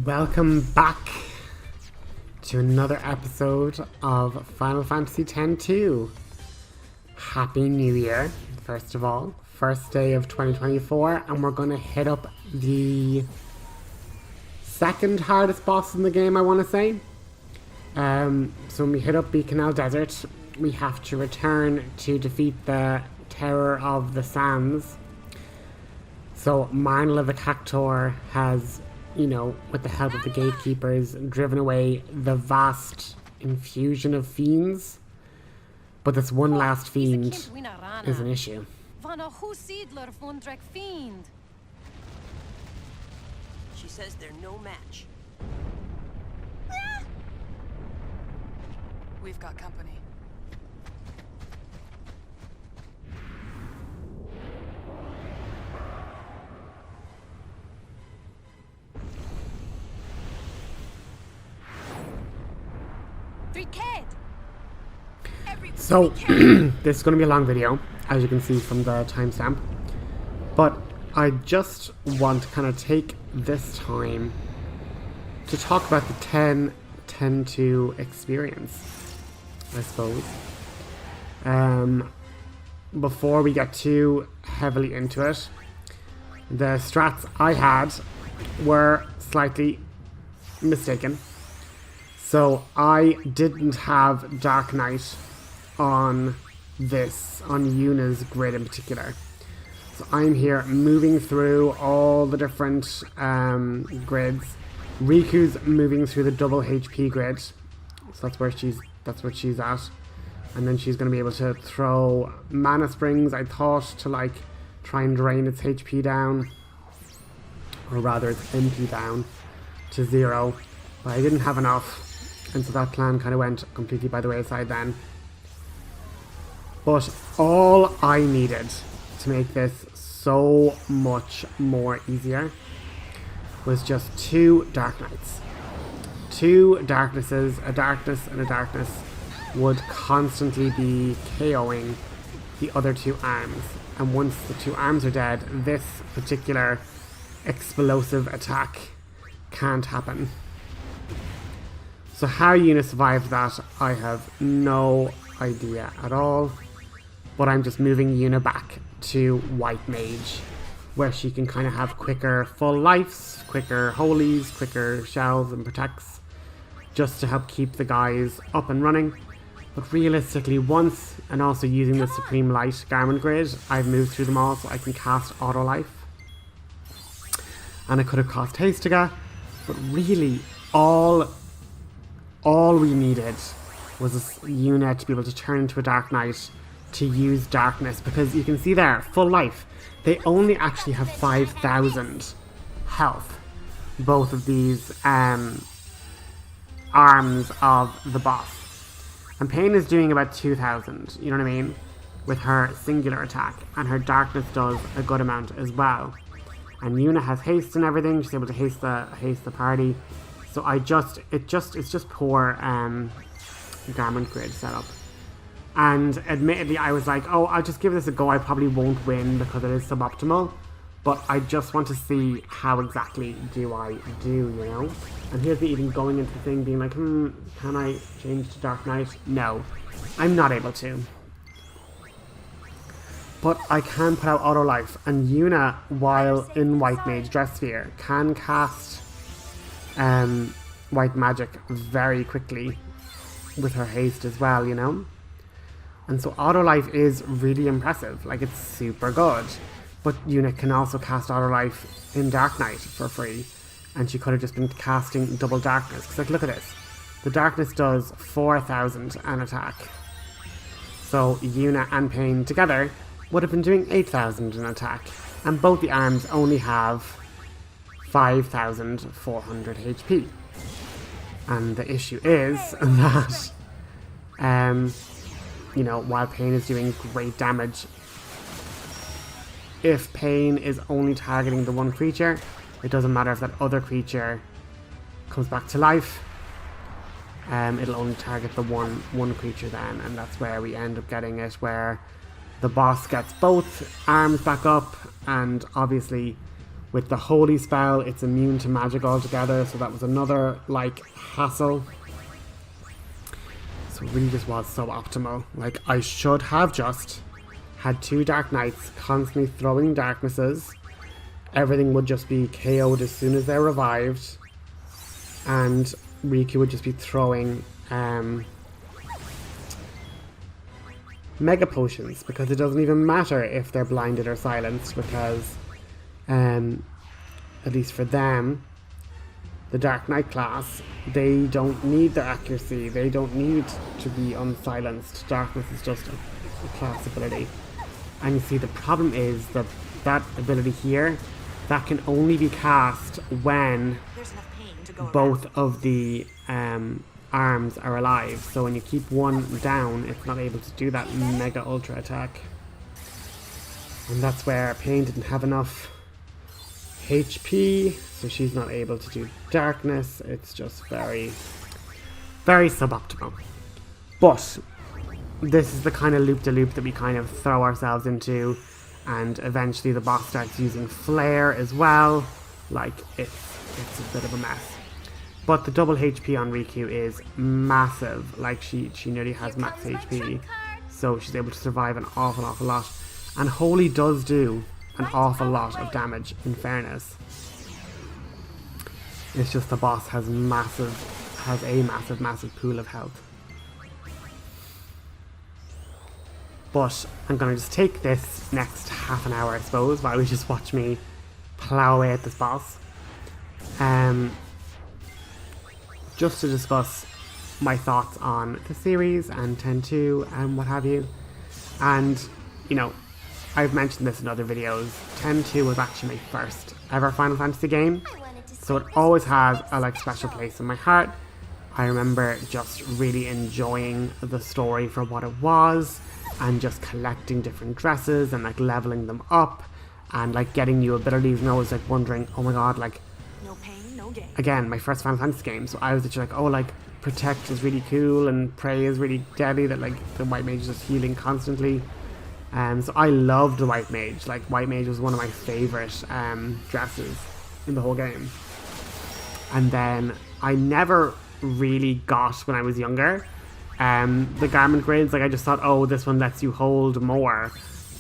Welcome back to another episode of Final Fantasy X-2. Happy New Year, first of all. First day of 2024, and we're going to hit up the second hardest boss in the game, I want to say. So when we hit up the Canal Desert, we have to return to defeat the Terror of the Sands. So Mainyu the Cactor has, you know, with the help of the gatekeepers, driven away the vast infusion of fiends. But this one last fiend is an issue. She says they're no match. We've got company. So, this is going to be a long video, as you can see from the timestamp. But I just want to kind of take this time to talk about the 10-2 experience, I suppose. Before we get too heavily into it, the strats I had were slightly mistaken. So I didn't have Dark Knight on Yuna's grid in particular. So I'm here moving through all the different grids. Riku's moving through the double HP grid. So that's where she's at. And then she's gonna be able to throw mana springs, I thought, to like try and drain its HP down. Or rather its MP down to 0. But I didn't have enough. And so that plan kind of went completely by the wayside then. But all I needed to make this so much more easier was just 2 Dark Knights. 2 darknesses, a darkness and a darkness, would constantly be KOing the other 2 arms. And once the 2 arms are dead, this particular explosive attack can't happen. So how Yuna survived that, I have no idea at all. But I'm just moving Yuna back to White Mage, where she can kind of have quicker full lives, quicker holies, quicker shells and protects, just to help keep the guys up and running. But realistically, once, and also using the Supreme Light Garment Grid, I've moved through them all so I can cast Auto Life. And I could have cast Hastega, but really, all we needed was this Yuna to be able to turn into a Dark Knight to use Darkness, because you can see there, full life, they only actually have 5,000 health, both of these arms of the boss. And Pain is doing about 2,000, you know what I mean, with her singular attack, and her Darkness does a good amount as well. And Yuna has haste and everything, she's able to haste the party. So it's just poor Garment Grid setup. And admittedly, I was like, oh, I'll just give this a go. I probably won't win because it is suboptimal. But I just want to see how exactly do I do, you know? And here's me even going into the thing being like, can I change to Dark Knight? No, I'm not able to. But I can put out Auto Life. And Yuna, while in White Mage Dress Sphere, can cast white magic very quickly with her haste as well, you know? And so Auto Life is really impressive, like it's super good. But Yuna can also cast Auto Life in Dark Knight for free, and she could have just been casting double Darkness, because like look at this, the Darkness does 4,000 an attack. So Yuna and Pain together would have been doing 8,000 an attack, and both the arms only have 5,400 HP. And the issue is that, you know, while Pain is doing great damage, if Pain is only targeting the one creature, it doesn't matter if that other creature comes back to life. It'll only target the one creature then, and that's where we end up getting it, where the boss gets both arms back up, and obviously With the holy spell, it's immune to magic altogether, so that was another, like, hassle. So it really just was suboptimal. Like, I should have just had 2 Dark Knights constantly throwing darknesses. Everything would just be KO'd as soon as they're revived. And Riku would just be throwing mega potions, because it doesn't even matter if they're blinded or silenced, because at least for them, the Dark Knight class, they don't need their accuracy, they don't need to be unsilenced. Darkness is just a class ability. And you see, the problem is that that ability here, that can only be cast when both of the arms are alive. So when you keep one down, it's not able to do that mega ultra attack. And that's where Pain didn't have enough HP, so she's not able to do darkness. It's just very, very suboptimal. But this is the kind of loop-de-loop that we kind of throw ourselves into, and eventually the boss starts using flare as well. Like, it's a bit of a mess. But the double HP on Riku is massive. Like, she nearly has max HP, so she's able to survive an awful lot. And Holy does do an awful lot of damage, in fairness. It's just the boss has a massive pool of health. But I'm going to just take this next half an hour, I suppose, while we just watch me plow away at this boss. Just to discuss my thoughts on the series and 10-2 and what have you. And, you know, I've mentioned this in other videos. 10-2 was actually my first ever Final Fantasy game, so it always has a like special place in my heart. I remember just really enjoying the story for what it was, and just collecting different dresses and like leveling them up and like getting new abilities, and I was like wondering, oh my god, like, no pain, no gain. Again, my first Final Fantasy game, so I was just like, oh, like, Protect is really cool and Pray is really deadly, that like the White Mage is just healing constantly. So I loved the White Mage. Like, White Mage was one of my favourite dresses in the whole game. And then I never really got, when I was younger, the garment grades. Like, I just thought, oh, this one lets you hold more.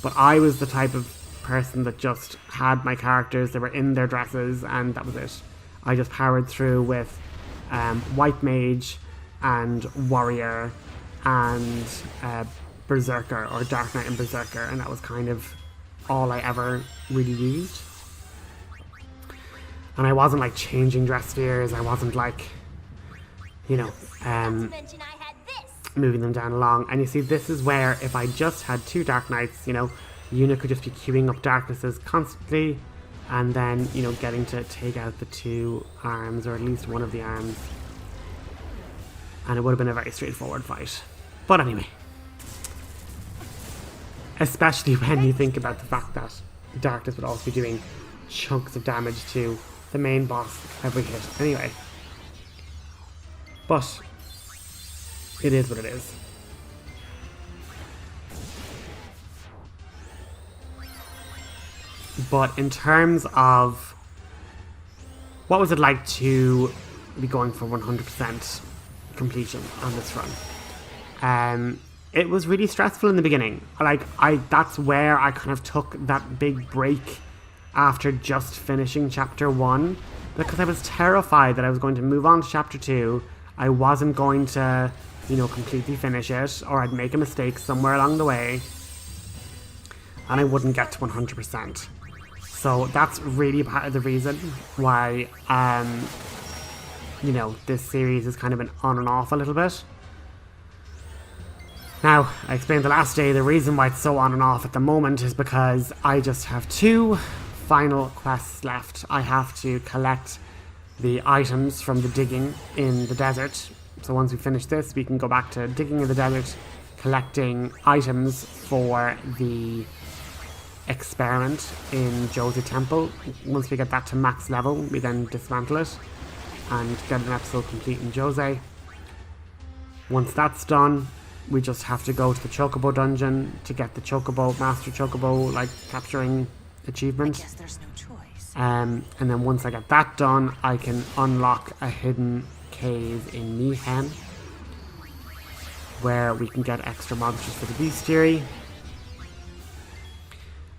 But I was the type of person that just had my characters, they were in their dresses, and that was it. I just powered through with White Mage and Warrior and Berserker, or Dark Knight and Berserker, and that was kind of all I ever really used. And I wasn't like changing dress spheres, I wasn't like, you know, moving them down along. And you see, this is where if I just had 2 Dark Knights, you know, Yuna could just be queuing up darknesses constantly, and then, you know, getting to take out the 2 arms, or at least one of the arms. And it would have been a very straightforward fight. But anyway. Especially when you think about the fact that darkness would also be doing chunks of damage to the main boss every hit anyway. But it is what it is. But in terms of what was it like to be going for 100% completion on this run, it was really stressful in the beginning. Like, that's where I kind of took that big break after just finishing chapter 1, because I was terrified that I was going to move on to chapter 2. I wasn't going to, you know, completely finish it, or I'd make a mistake somewhere along the way and I wouldn't get to 100%. So that's really part of the reason why, you know, this series has kind of been on and off a little bit. Now, I explained the last day, the reason why it's so on and off at the moment is because I just have 2 final quests left. I have to collect the items from the digging in the desert. So once we finish this, we can go back to digging in the desert, collecting items for the experiment in Jose Temple. Once we get that to max level, we then dismantle it and get an episode complete in Jose. Once that's done, we just have to go to the Chocobo dungeon to get the Chocobo, Master Chocobo, like, capturing achievement. I guess there's no choice. And then once I get that done, I can unlock a hidden cave in Mihen, where we can get extra monsters for the bestiary.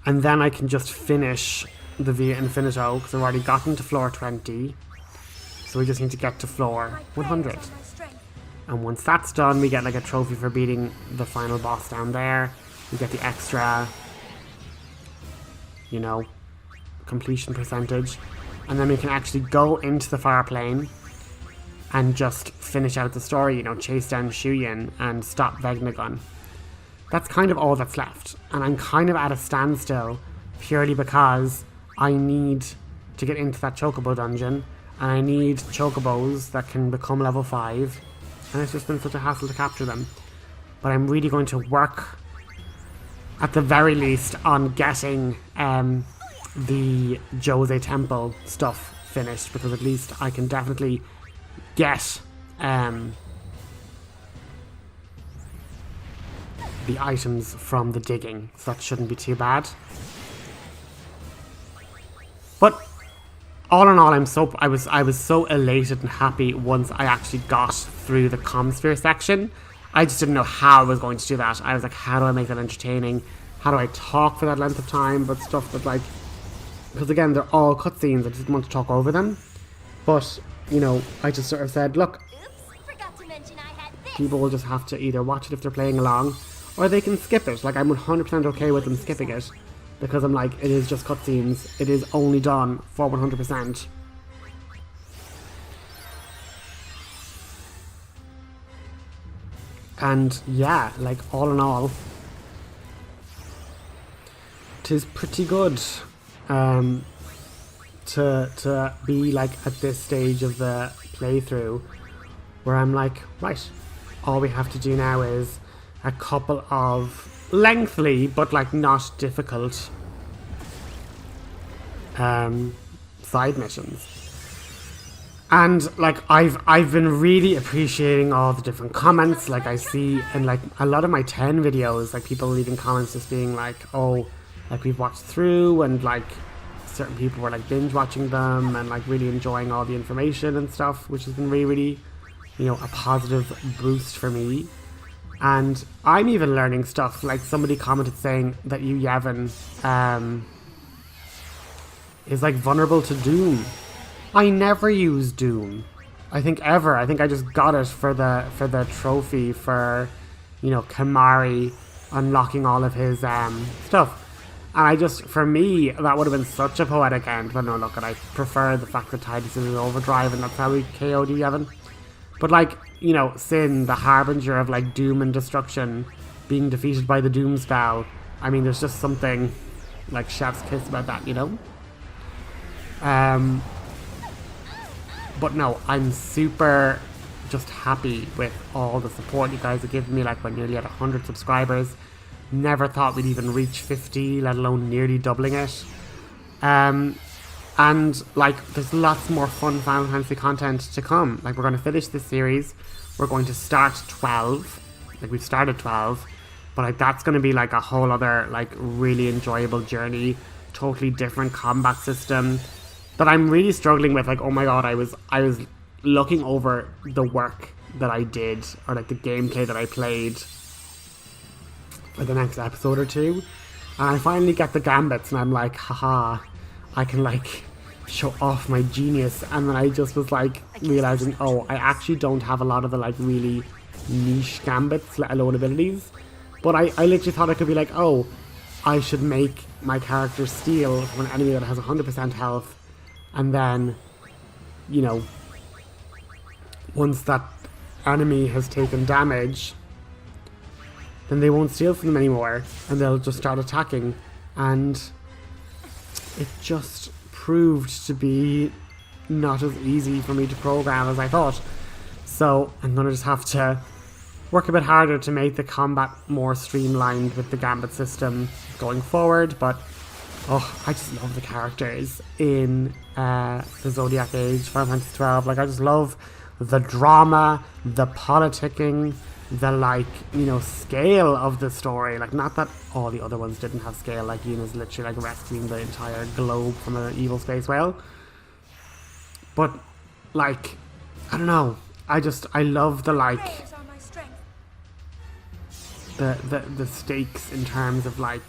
And then I can just finish the Via Infinito, because I've already gotten to floor 20. So we just need to get to floor 100. And once that's done, we get like a trophy for beating the final boss down there. We get the extra, you know, completion percentage. And then we can actually go into the fire plane and just finish out the story, you know, chase down Shuyin and stop Vegnagun. That's kind of all that's left. And I'm kind of at a standstill purely because I need to get into that Chocobo dungeon, and I need Chocobos that can become level 5, and it's just been such a hassle to capture them. But I'm really going to work, at the very least, on getting the Jose Temple stuff finished, because at least I can definitely get the items from the digging, so that shouldn't be too bad. But all in all, I was so elated and happy once I actually got through the Comsphere section. I just didn't know how I was going to do that. I was like, how do I make that entertaining? How do I talk for that length of time? But stuff that, like, because again, they're all cutscenes, I just didn't want to talk over them. But, you know, I just sort of said, look, people will just have to either watch it if they're playing along, or they can skip it. Like, I'm 100% okay with them skipping it, because I'm like, it is just cutscenes. It is only done for 100%. And yeah, like, all in all, it is pretty good to be like at this stage of the playthrough where I'm like, right, all we have to do now is a couple of lengthy but like not difficult side missions. And like I've been really appreciating all the different comments. Like I see in like a lot of my 10 videos, like people leaving comments just being like, oh, like we've watched through, and like certain people were like binge watching them and like really enjoying all the information and stuff, which has been really, really, you know, a positive boost for me. And I'm even learning stuff. Like somebody commented saying that you Yevon is like vulnerable to Doom. I never use Doom, I think, ever. I think I just got it for the trophy for, you know, Kamari unlocking all of his stuff. And I just, for me, that would have been such a poetic end. But no, look, I prefer the fact that Tidus is in overdrive and that's how we KO'd Yevon. But like, you know, Sin, the harbinger of like doom and destruction, being defeated by the Doom spell. I mean, there's just something like chef's kiss about that, you know? But no, I'm super just happy with all the support you guys have given me. Like, we're nearly at 100 subscribers. Never thought we'd even reach 50, let alone nearly doubling it. And like, there's lots more fun Final Fantasy content to come. Like, we're going to finish this series. We're going to start 12. Like, we've started 12. But like, that's going to be like a whole other like really enjoyable journey. Totally different combat system that I'm really struggling with. Like, oh my god, I was looking over the work that I did, or like the gameplay that I played for the next episode or two, and I finally get the gambits and I'm like, haha, I can like show off my genius. And then I just was like realizing, oh, I actually don't have a lot of the like really niche gambits, let alone abilities. But I literally thought I could be like, oh, I should make my character steal from an enemy that has 100% health, and then, you know, once that enemy has taken damage, then they won't steal from them anymore, and they'll just start attacking. And it just proved to be not as easy for me to program as I thought. So I'm gonna just have to work a bit harder to make the combat more streamlined with the gambit system going forward. But oh, I just love the characters in the Zodiac Age, Final Fantasy 12. Like, I just love the drama, the politicking, the, like, you know, scale of the story. Like, not that all the other ones didn't have scale, like Yuna's literally like rescuing the entire globe from an evil space whale. But, like, I don't know, I love the, like, the stakes in terms of, like,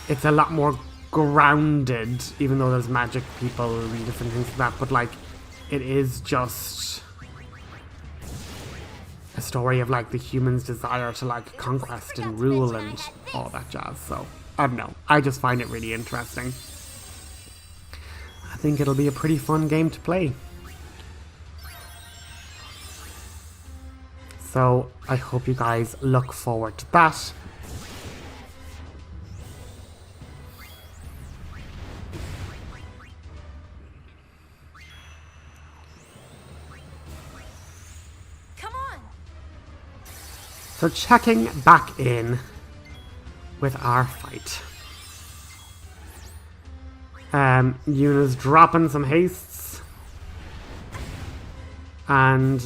it's a lot more grounded, even though there's magic people and different things like that, but, like, it is just a story of, like, the human's desire to, like, conquest and rule and all that jazz. So I don't know, I just find it really interesting. I think it'll be a pretty fun game to play. So I hope you guys look forward to that. Come on. So checking back in with our fight. Yuna's dropping some hastes. And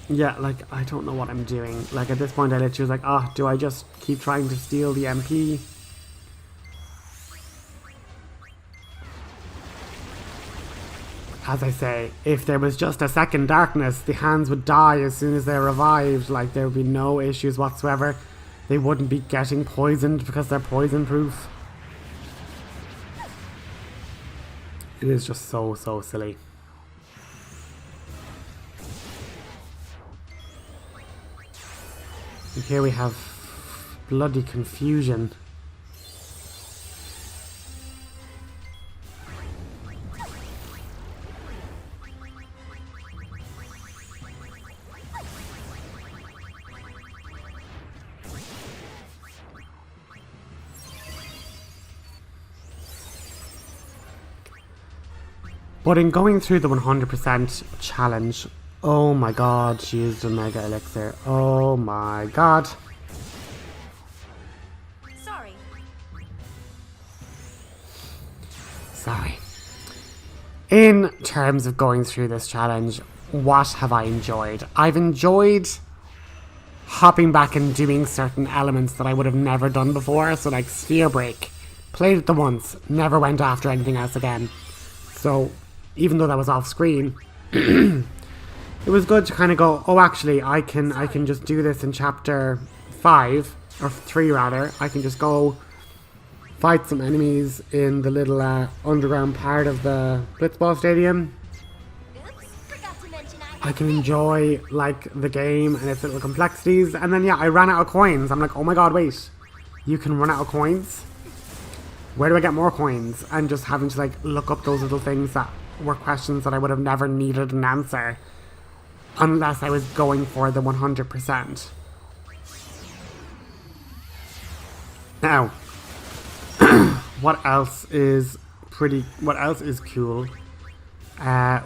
yeah, like, I don't know what I'm doing. Like, at this point I literally was like, oh, do I just keep trying to steal the MP? As I say, if there was just a second darkness, the hands would die as soon as they're revived. Like, there would be no issues whatsoever. They wouldn't be getting poisoned because they're poison proof. It is just so silly. And here we have bloody confusion. But in going through the 100% challenge, oh my god, she used a mega elixir. Oh my god. Sorry. In terms of going through this challenge, what have I enjoyed? I've enjoyed hopping back and doing certain elements that I would have never done before. So, like, sphere break. Played it the once, never went after anything else again. So, even though that was off screen, it was good to kind of go, oh, actually, I can just do this in chapter 5, or 3 rather. I can just go fight some enemies in the little underground part of the Blitzball Stadium. I can enjoy, like, the game and its little complexities. And then, yeah, I ran out of coins. I'm like, oh my god, wait. You can run out of coins? Where do I get more coins? And just having to, like, look up those little things that were questions that I would have never needed an answer unless I was going for the 100%. Now, what else is cool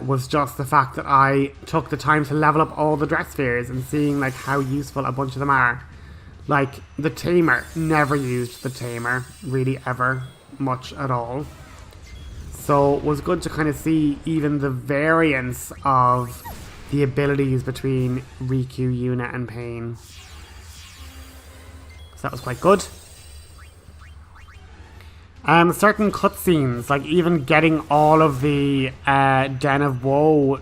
was just the fact that I took the time to level up all the dress spheres and seeing, like, how useful a bunch of them are. Like, the tamer, never used the tamer really ever much at all. So it was good to kind of see even the variance of the abilities between Riku, Yuna and Pain. So that was quite good. Certain cutscenes, like even getting all of the Den of Woe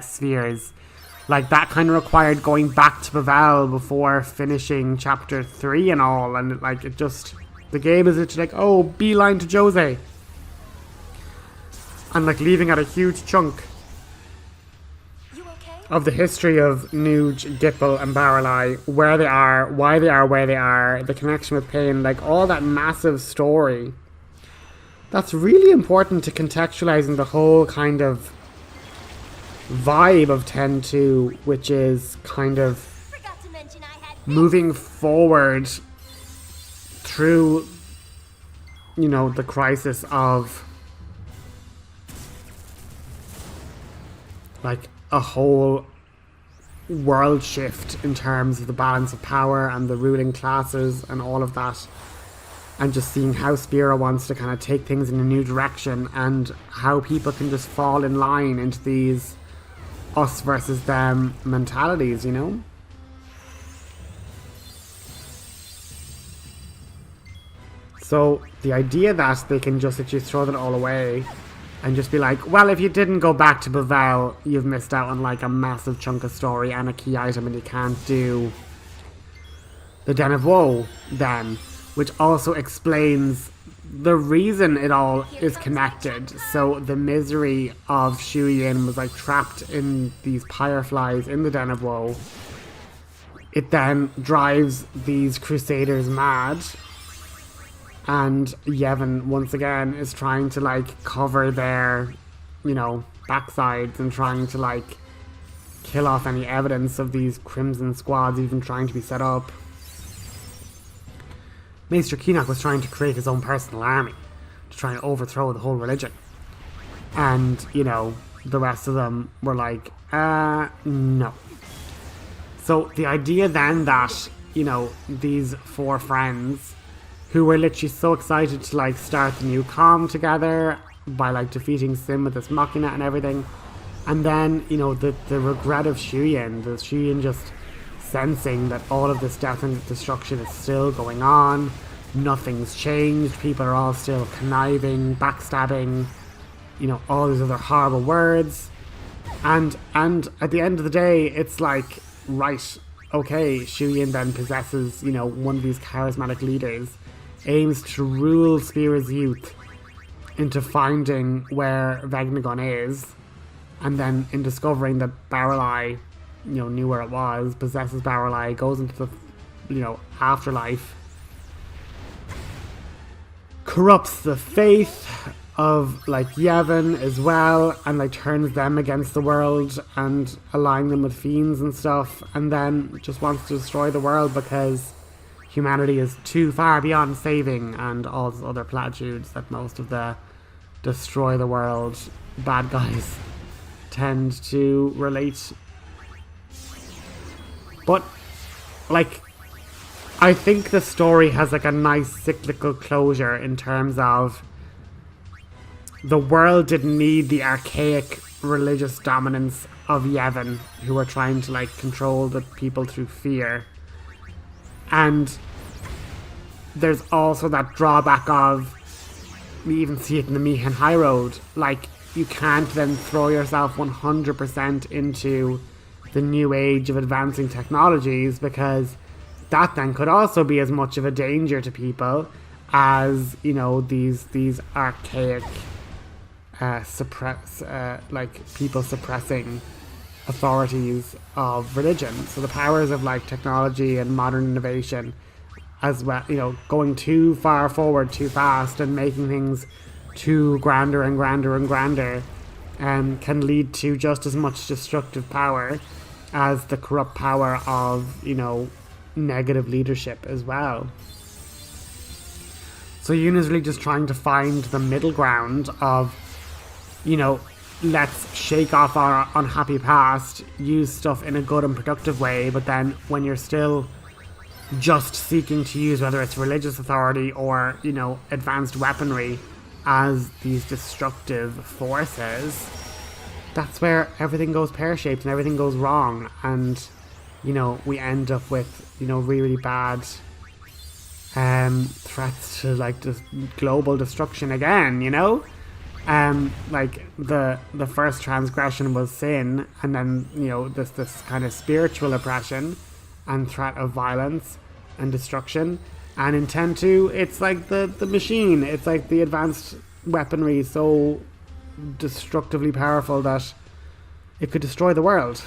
spheres, like that kind of required going back to Pavel before finishing chapter 3 and all, and like it just, the game is literally like, oh, beeline to Jose. And like leaving out a huge chunk of the history of Nuge, Gipple and Barreleye, where they are, why they are where they are, the connection with Pain, like all that massive story. That's really important to contextualizing the whole kind of vibe of 10-2, which is kind of moving forward through, you know, the crisis of like a whole world shift in terms of the balance of power and the ruling classes and all of that, and just seeing how Spira wants to kind of take things in a new direction and how people can just fall in line into these us versus them mentalities, you know? So the idea that they can just literally throw that all away and just be like, well, if you didn't go back to Bavel, you've missed out on like a massive chunk of story and a key item, and you can't do the Den of Woe then, which also explains the reason it all is connected. So the misery of Shu Yin was like trapped in these fireflies in the Den of Woe. It then drives these crusaders mad, and Yevon once again is trying to like cover their, you know, backsides and trying to like kill off any evidence of these crimson squads even trying to be set up. Maester Keenock was trying to create his own personal army to try and overthrow the whole religion. And, you know, the rest of them were like, no. So the idea then that, you know, these four friends who were literally so excited to like start the new comm together by like defeating Sin with this Machina and everything. And then, you know, the regret of Shu Yin, the Shu Yin just sensing that all of this death and destruction is still going on, nothing's changed, people are all still conniving, backstabbing, you know, all these other horrible words. And at the end of the day, it's like, right, okay, Shu Yin then possesses, you know, one of these charismatic leaders, aims to rule Spira's youth into finding where Vegnagon is, and then in discovering that Barreleye, you know, knew where it was, possesses Barreleye, goes into the, you know, afterlife, corrupts the faith of like Yevon as well, and like turns them against the world and aligning them with fiends and stuff, and then just wants to destroy the world because humanity is too far beyond saving, and all those other platitudes that most of the destroy the world bad guys tend to relate. But like, I think the story has like a nice cyclical closure in terms of the world didn't need the archaic religious dominance of Yevon, who were trying to like control the people through fear. And there's also that drawback of, we even see it in the Mihan High Road, like you can't then throw yourself 100% into the new age of advancing technologies, because that then could also be as much of a danger to people as, you know, these archaic like people suppressing authorities of religion. So the powers of like technology and modern innovation, as well, you know, going too far forward too fast and making things too grander and grander and grander, can lead to just as much destructive power as the corrupt power of, you know, negative leadership as well. So Yuna's really just trying to find the middle ground of, you know, let's shake off our unhappy past, use stuff in a good and productive way, but then when you're still just seeking to use whether it's religious authority or, you know, advanced weaponry as these destructive forces, that's where everything goes pear-shaped and everything goes wrong, and, you know, we end up with, you know, really bad threats to like global destruction again, you know? Like the first transgression was sin, and then, you know, this kind of spiritual oppression and threat of violence and destruction. And in 10-2, it's like the machine, it's like the advanced weaponry so destructively powerful that it could destroy the world.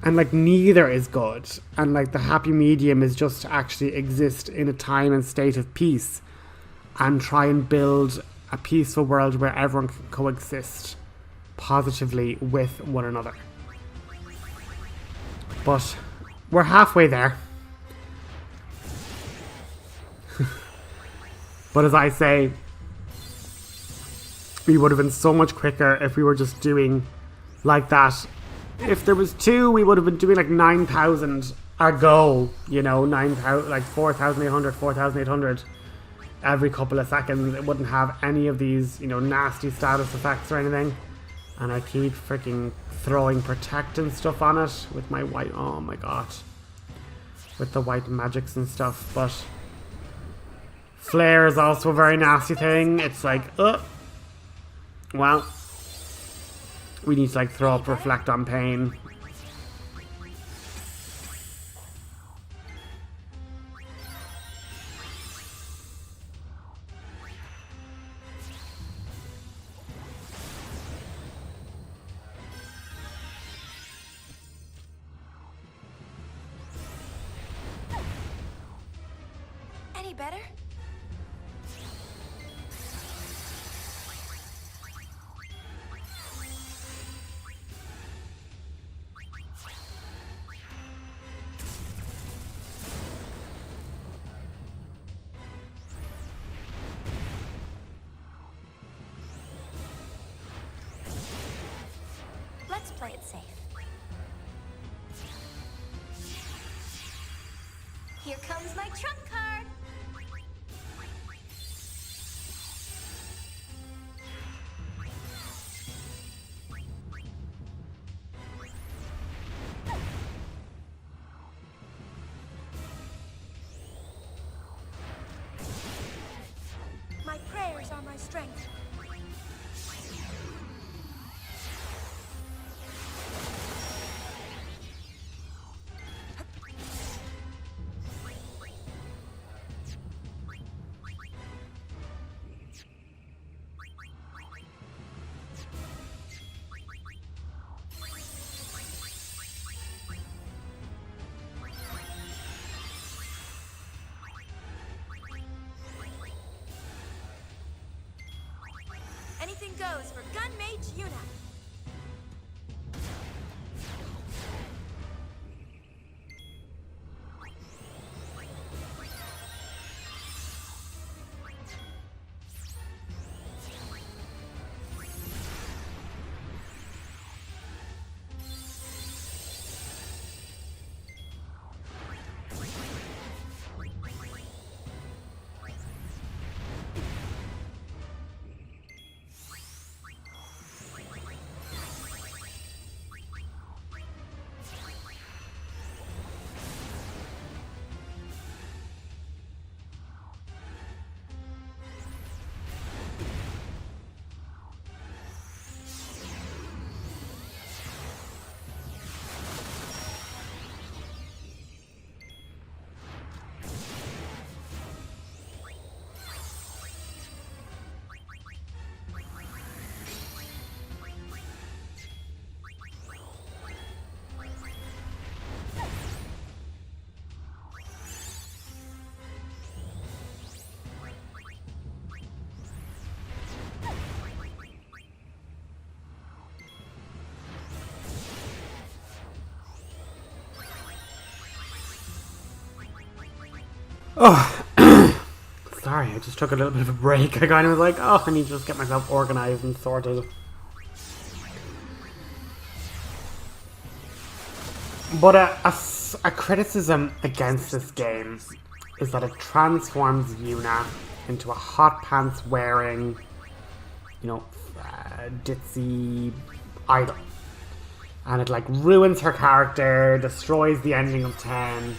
And like neither is good, and like the happy medium is just to actually exist in a time and state of peace and try and build a peaceful world where everyone can coexist positively with one another. But we're halfway there. But as I say, we would have been so much quicker if we were just doing like that. If there was 2, we would have been doing like 9,000 a go, you know, 9,000, like 4,800, 4,800 every couple of seconds. It wouldn't have any of these, you know, nasty status effects or anything. And I keep freaking throwing protect and stuff on it with my white, oh my god. With the white magics and stuff, but flare is also a very nasty thing. It's like, well, we need to like throw up reflect on pain. Any better? Let's play it safe. Here comes my trump card. My prayers are my strength. Anything goes for gun mage Yuna. Oh, sorry, I just took a little bit of a break. I kind of was like, oh, I need to just get myself organized and sorted. But a criticism against this game is that it transforms Yuna into a hot pants wearing, ditzy idol. And it like ruins her character, destroys the ending of 10.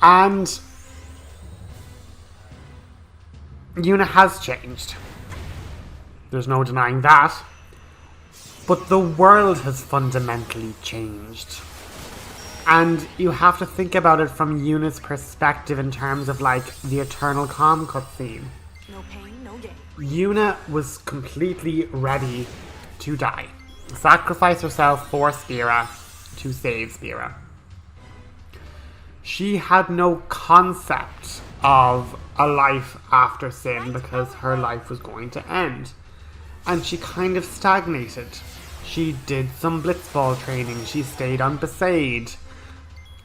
And Yuna has changed. There's no denying that. But the world has fundamentally changed. And you have to think about it from Yuna's perspective in terms of like the Eternal Calm cutscene. No pain, no gain. Yuna was completely ready to die. Sacrifice herself for Spira to save Spira. She had no concept of a life after sin because her life was going to end. And she kind of stagnated. She did some blitzball training. She stayed on Besaid.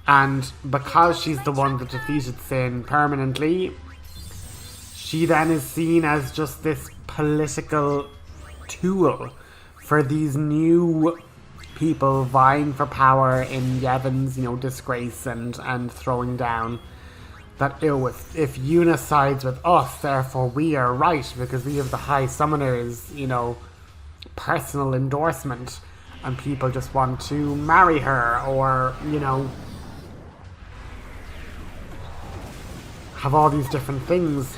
And because she's the one that defeated sin permanently, she then is seen as just this political tool for these new people vying for power in Yevon's, disgrace and throwing down. That if Yuna sides with us, therefore we are right because we have the high summoners, personal endorsement, and people just want to marry her or, you know, have all these different things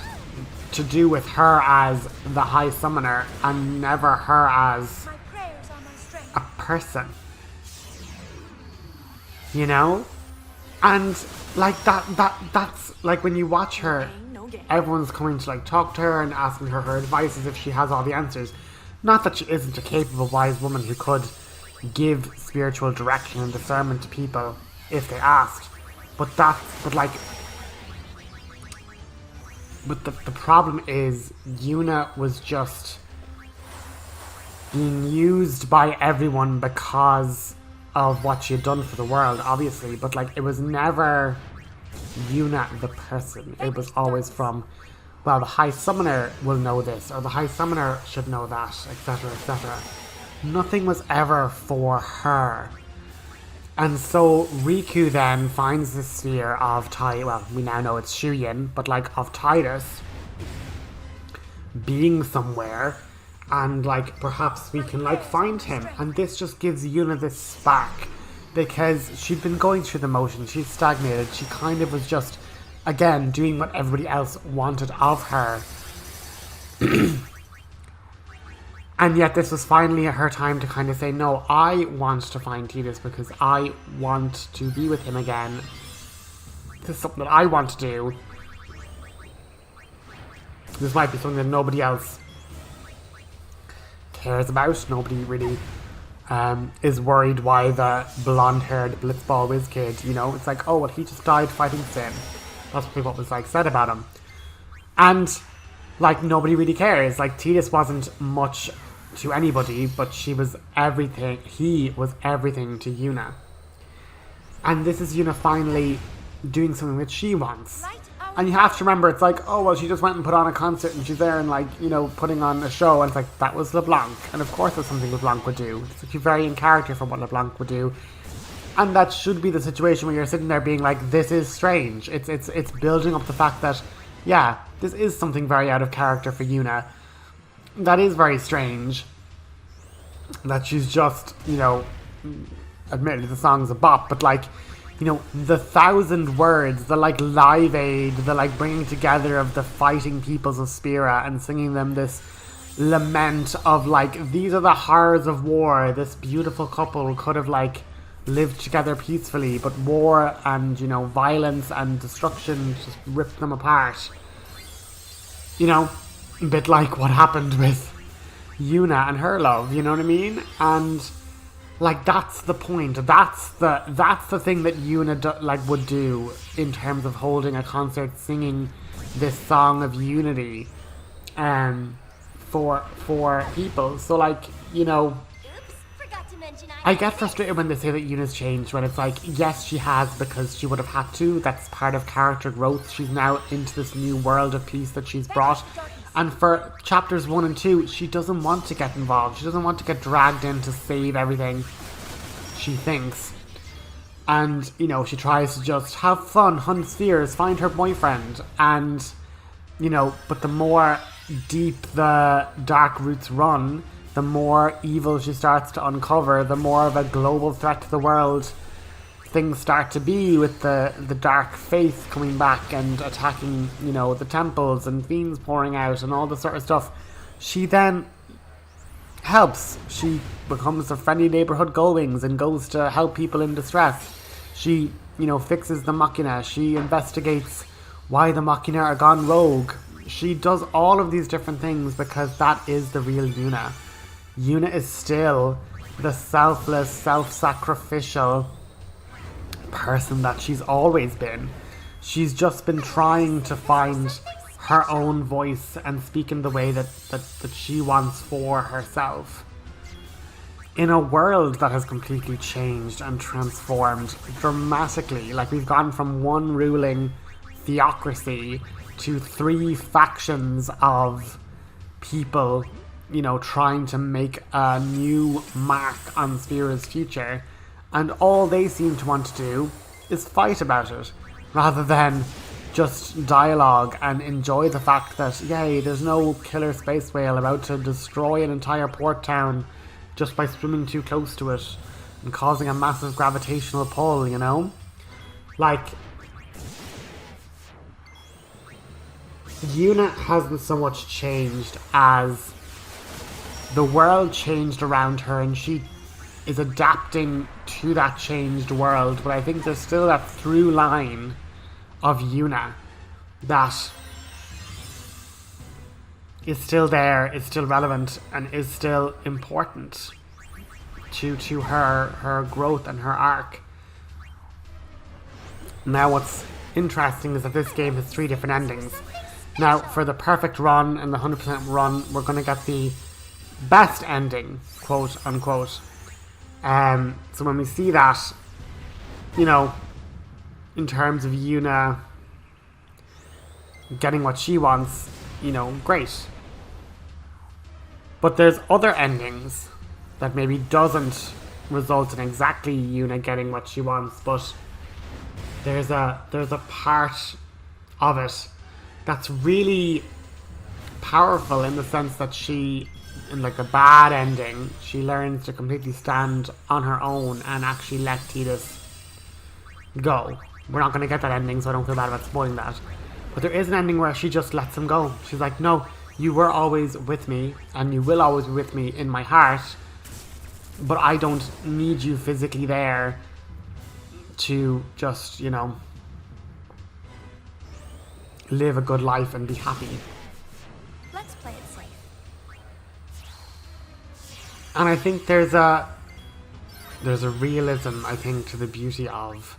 to do with her as the High Summoner and never her as My prayers are my strength. a person. You know? And like that's like when you watch her, everyone's coming to like talk to her and asking her advice as if she has all the answers. Not that she isn't a capable, wise woman who could give spiritual direction and discernment to people if they asked. But the problem is Yuna was just being used by everyone because of what she had done for the world, obviously, but like it was never Yuna the person. It was always from, well, the High Summoner will know this, or the High Summoner should know that, etc., etc. Nothing was ever for her. And so Riku then finds the sphere of well, we now know it's Shuyin, but like of Tidus being somewhere, and like perhaps we can like find him. And this just gives Yuna this spark, because she'd been going through the motions, she's stagnated, she kind of was just, again, doing what everybody else wanted of her. And yet this was finally her time to kind of say, no, I want to find Tidus because I want to be with him again. This is something that I want to do. This might be something that nobody else cares about. Nobody really is worried why the blonde-haired blitzball whiz kid, you know, it's like, oh, well, he just died fighting Sin. That's probably what was like said about him. And like nobody really cares. Like Tidus wasn't much to anybody, but she was everything. He was everything to Yuna. And this is Yuna finally doing something that she wants. And you have to remember, it's like, oh, well, she just went and put on a concert and she's there and like, you know, putting on a show, and it's like, that was LeBlanc. And of course that's something LeBlanc would do. It's actually very in character for what LeBlanc would do. And that should be the situation where you're sitting there being like, this is strange. It's building up the fact that, yeah, this is something very out of character for Yuna. That is very strange. That she's just, you know, admittedly the song's a bop, but like, you know, the 1,000 words, the like live aid, the like bringing together of the fighting peoples of Spira and singing them this lament of like, these are the horrors of war. This beautiful couple could have like lived together peacefully, but war and, you know, violence and destruction just ripped them apart. You know, a bit like what happened with Yuna and her love, you know what I mean? And like that's the point. That's the thing that Yuna would do in terms of holding a concert, singing this song of unity, for people. So like, you know, I get frustrated when they say that Yuna's changed, when it's like, yes, she has, because she would have had to. That's part of character growth. She's now into this new world of peace that she's brought. And for chapters 1 and 2, she doesn't want to get involved. She doesn't want to get dragged in to save everything, she thinks. And, you know, she tries to just have fun, hunt spheres, find her boyfriend. And, you know, but the more deep the dark roots run, the more evil she starts to uncover, the more of a global threat to the world things start to be, with the dark faith coming back and attacking, you know, the temples and fiends pouring out and all this sort of stuff. She then helps. She becomes a friendly neighborhood Gullwings and goes to help people in distress. She, you know, fixes the Machina. She investigates why the Machina are gone rogue. She does all of these different things because that is the real Yuna. Yuna is still the selfless, self-sacrificial person that she's always been. She's just been trying to find her own voice and speak in the way that she wants for herself. In a world that has completely changed and transformed dramatically, like we've gone from one ruling theocracy to 3 factions of people, you know, trying to make a new mark on Spira's future. And all they seem to want to do is fight about it, rather than just dialogue and enjoy the fact that, yay, there's no killer space whale about to destroy an entire port town just by swimming too close to it and causing a massive gravitational pull, you know? Like, Yuna hasn't so much changed as the world changed around her and she is adapting to that changed world, but I think there's still that through line of Yuna that is still there, is still relevant, and is still important to her growth and her arc. Now what's interesting is that this game has 3 different endings. Now for the perfect run and the 100% run, we're going to get the best ending, quote unquote. So when we see that, you know, in terms of Yuna getting what she wants, you know, great. But there's other endings that maybe doesn't result in exactly Yuna getting what she wants, but there's a part of it that's really powerful in the sense that she, in like a bad ending, she learns to completely stand on her own and actually let Tidus go. We're not going to get that ending, so I don't feel bad about spoiling that. But there is an ending where she just lets him go. She's like, no, you were always with me, and you will always be with me in my heart, but I don't need you physically there to just, you know, live a good life and be happy. Let's play it safe. And I think there's a realism, I think, to the beauty of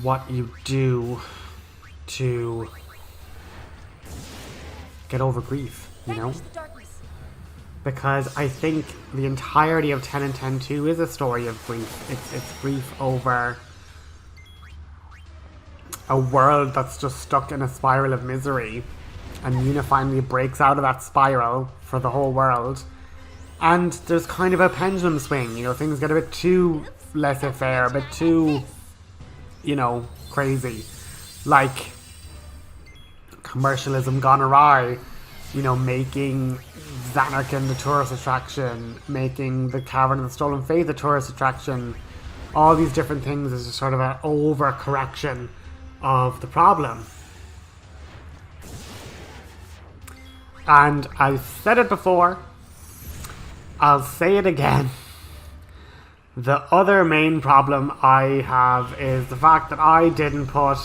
what you do to get over grief, you know? Because I think the entirety of 10 and 10-2 is a story of grief. It's grief over a world that's just stuck in a spiral of misery, and Yuna finally breaks out of that spiral for the whole world. And there's kind of a pendulum swing, you know, things get a bit too laissez-faire, a bit too, you know, crazy. Like, commercialism gone awry, you know, making Xanarkand the tourist attraction, making the Cavern of the Stolen Faith a tourist attraction. All these different things is just sort of an overcorrection of the problem. And I've said it before, I'll say it again. The other main problem I have is the fact that I didn't put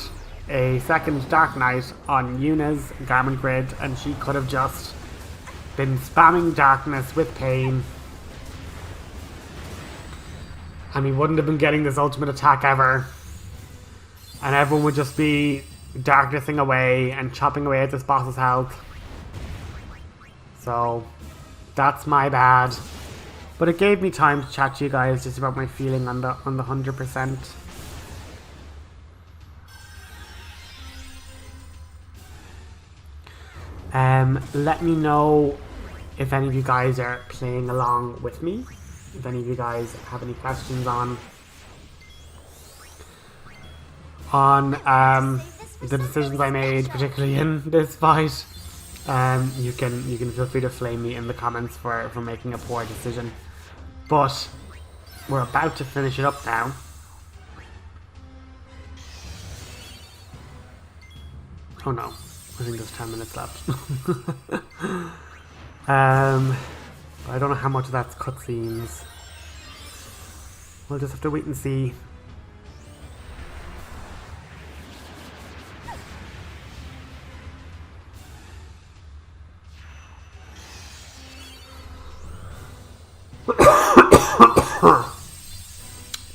a second Dark Knight on Yuna's garment grid, and she could have just been spamming darkness with pain, and we wouldn't have been getting this ultimate attack ever, and everyone would just be darknessing away and chopping away at this boss's health. So that's my bad, but it gave me time to chat to you guys just about my feeling on the 100%. Let me know if any of you guys are playing along with me, if any of you guys have any questions on the decisions I made, particularly in this fight. You can feel free to flame me in the comments for making a poor decision. But we're about to finish it up now. Oh no, I think there's 10 minutes left. I don't know how much of that's cutscenes. We'll just have to wait and see.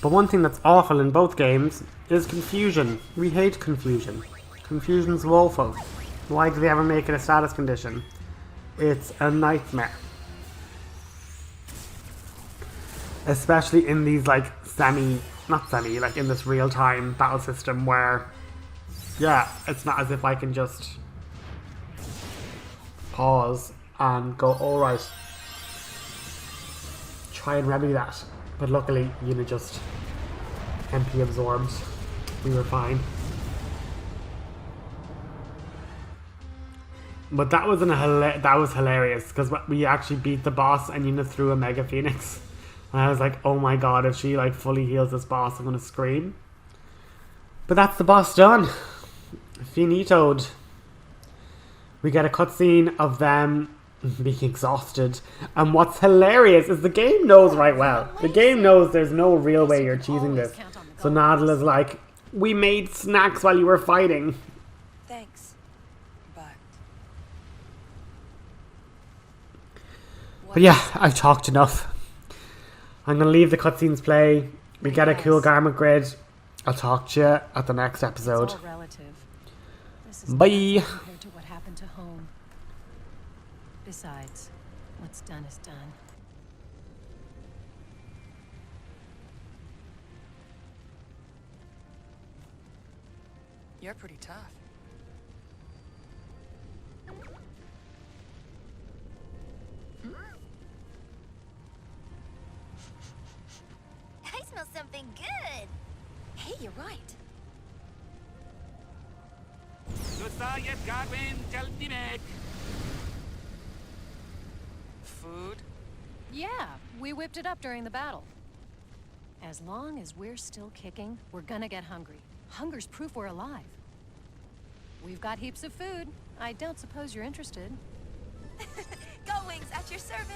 But one thing that's awful in both games is confusion. We hate confusion. Confusion's woeful. Why do they ever make it a status condition? It's a nightmare. Especially in these like like in this real-time battle system where, yeah, it's not as if I can just pause and go, alright, try and remedy that. But luckily, Yuna just MP absorbed. We were fine. But that was that was hilarious because we actually beat the boss and Yuna threw a Mega Phoenix. And I was like, oh my god, if she like fully heals this boss, I'm gonna scream. But that's the boss done. Finitoed. We get a cutscene of them being exhausted. And what's hilarious is the game knows right well. The game knows there's no real way you're cheesing this. So Nadala's like, we made snacks while you were fighting. Thanks. But yeah, I've talked enough. I'm going to leave the cutscenes play. We get a cool garment grid. I'll talk to you at the next episode. It's all relative. This is Bye. compared to what happened to home. Besides, what's done is done. You're pretty tough. I smell something good. Hey, you're right. Food? Yeah, we whipped it up during the battle. As long as we're still kicking, we're gonna get hungry. Hunger's proof we're alive. We've got heaps of food. I don't suppose you're interested. Go Wings, at your service.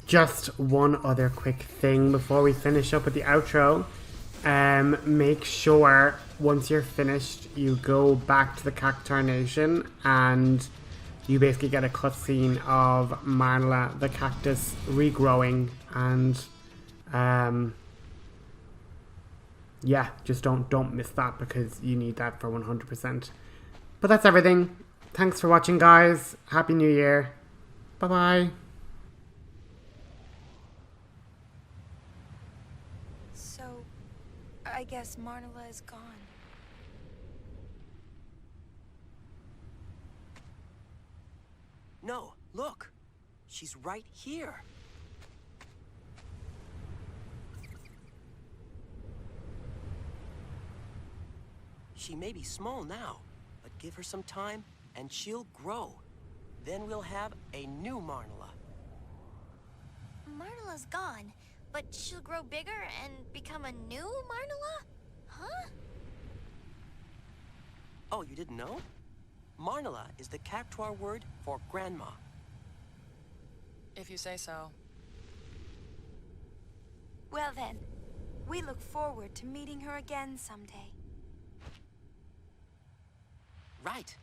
Just one other quick thing before we finish up with the outro. Make sure once you're finished, you go back to the Cactuar Nation and you basically get a cutscene of Marla the cactus regrowing and yeah, just don't miss that because you need that for 100%. But that's everything. Thanks for watching, guys. Happy New Year. Bye bye. So, I guess Marnala is gone. No, look. She's right here. She may be small now, but give her some time and she'll grow. Then we'll have a new Marnala. Marnala's gone, but she'll grow bigger and become a new Marnala? Huh? Oh, you didn't know? Marnala is the Cactuar word for grandma. If you say so. Well then, we look forward to meeting her again someday. Right.